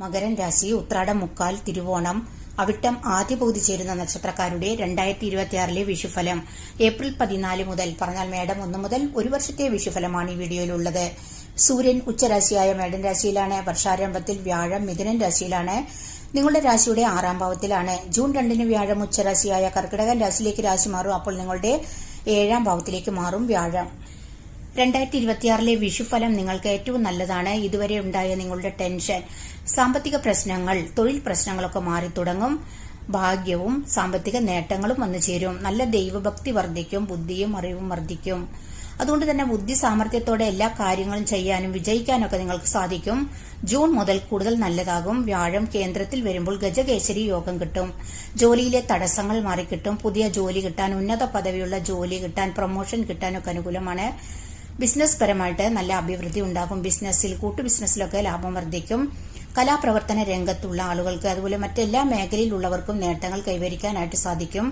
മകരം രാശി ഉത്രാടം മുക്കാൽ തിരുവോണം അവിട്ടം ആദ്യ പകുതി ചേരുന്ന നക്ഷത്രക്കാരുടെ 2026 വിഷുഫലം ഏപ്രിൽ 14 മുതൽ പറഞ്ഞാൽ മേടം 1 മുതൽ ഒരു വർഷത്തെ വിഷുഫലമാണ് ഈ വീഡിയോയിലുള്ളത്. സൂര്യൻ ഉച്ചരാശിയായ മേടൻ രാശിയിലാണ്. വർഷാരംഭത്തിൽ വ്യാഴം മിഥുനൻ രാശിയിലാണ്. നിങ്ങളുടെ രാശിയുടെ 6ാം ഭാവത്തിലാണ്. ജൂൺ 2 വ്യാഴം ഉച്ചരാശിയായ കർക്കിടകൻ രാശിയിലേക്ക് രാശി മാറും. അപ്പോൾ നിങ്ങളുടെ 7ാം ഭാവത്തിലേക്ക് മാറും വ്യാഴം. 2026 വിഷുഫലം നിങ്ങൾക്ക് ഏറ്റവും നല്ലതാണ്. ഇതുവരെ ഉണ്ടായ നിങ്ങളുടെ ടെൻഷൻ, സാമ്പത്തിക പ്രശ്നങ്ങൾ, തൊഴിൽ പ്രശ്നങ്ങളൊക്കെ മാറി തുടങ്ങും. ഭാഗ്യവും സാമ്പത്തിക നേട്ടങ്ങളും വന്നു ചേരും. നല്ല ദൈവഭക്തി വർദ്ധിക്കും. ബുദ്ധിയും അറിവും വർദ്ധിക്കും. അതുകൊണ്ട് തന്നെ ബുദ്ധി സാമർഥ്യത്തോടെ എല്ലാ കാര്യങ്ങളും ചെയ്യാനും വിജയിക്കാനൊക്കെ നിങ്ങൾക്ക് സാധിക്കും. ജൂൺ മുതൽ കൂടുതൽ നല്ലതാകും. വ്യാഴം കേന്ദ്രത്തിൽ വരുമ്പോൾ ഗജകേശരി യോഗം കിട്ടും. ജോലിയിലെ തടസ്സങ്ങൾ മാറിക്കിട്ടും. പുതിയ ജോലി കിട്ടാൻ, ഉന്നത പദവിയുള്ള ജോലി കിട്ടാൻ, പ്രൊമോഷൻ കിട്ടാനൊക്കെ അനുകൂലമാണ്. ബിസിനസ് പരമായിട്ട് നല്ല അഭിവൃദ്ധി ഉണ്ടാകും. ബിസിനസ്സിൽ, കൂട്ടു ബിസിനസ്സിലൊക്കെ ലാഭം വർദ്ധിക്കും. കലാപ്രവർത്തന രംഗത്തുള്ള ആളുകൾക്ക്, അതുപോലെ മറ്റെല്ലാ മേഖലയിലുള്ളവർക്കും നേട്ടങ്ങൾ കൈവരിക്കാനായിട്ട് സാധിക്കും.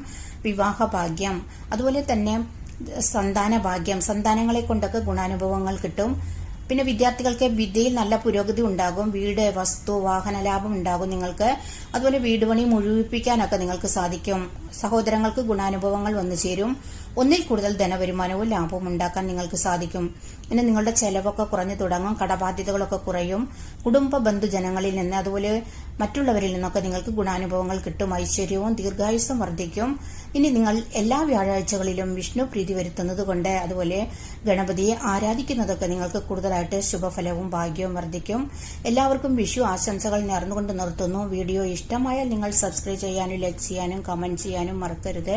വിവാഹ ഭാഗ്യം, അതുപോലെ തന്നെ സന്താന ഭാഗ്യം, സന്താനങ്ങളെ കൊണ്ടൊക്കെ ഗുണാനുഭവങ്ങൾ കിട്ടും. പിന്നെ വിദ്യാർത്ഥികൾക്ക് വിദ്യയിൽ നല്ല പുരോഗതി ഉണ്ടാകും. വീട്, വസ്തു, വാഹന ലാഭം ഉണ്ടാകും നിങ്ങൾക്ക്. അതുപോലെ വീട് പണി മുഴുവിപ്പിക്കാനൊക്കെ നിങ്ങൾക്ക് സാധിക്കും. സഹോദരങ്ങൾക്ക് ഗുണാനുഭവങ്ങൾ വന്നു ചേരും. ഒന്നിൽ കൂടുതൽ ധനവരുമാനവും ലാഭവും ഉണ്ടാക്കാൻ നിങ്ങൾക്ക് സാധിക്കും. പിന്നെ നിങ്ങളുടെ ചെലവൊക്കെ കുറഞ്ഞു തുടങ്ങും. കടബാധ്യതകളൊക്കെ കുറയും. കുടുംബ ബന്ധുജനങ്ങളിൽ നിന്ന്, അതുപോലെ മറ്റുള്ളവരിൽ നിന്നൊക്കെ നിങ്ങൾക്ക് ഗുണാനുഭവങ്ങൾ കിട്ടും. ഐശ്വര്യവും ദീർഘായുസ്സും വർദ്ധിക്കും. ഇനി നിങ്ങൾ എല്ലാ വ്യാഴാഴ്ചകളിലും വിഷ്ണു പ്രീതി വരുത്തുന്നത് കൊണ്ട്, അതുപോലെ ഗണപതിയെ ആരാധിക്കുന്നതൊക്കെ നിങ്ങൾക്ക് കൂടുതലായിട്ട് ശുഭഫലവും ഭാഗ്യവും വർദ്ധിക്കും. എല്ലാവർക്കും വിഷു ആശംസകൾ നേർന്നുകൊണ്ട് നിർത്തുന്നു. വീഡിയോ ഇഷ്ടമായാൽ നിങ്ങൾ സബ്സ്ക്രൈബ് ചെയ്യാനും ലൈക്ക് ചെയ്യാനും കമന്റ് ചെയ്യാനും മറക്കരുത്.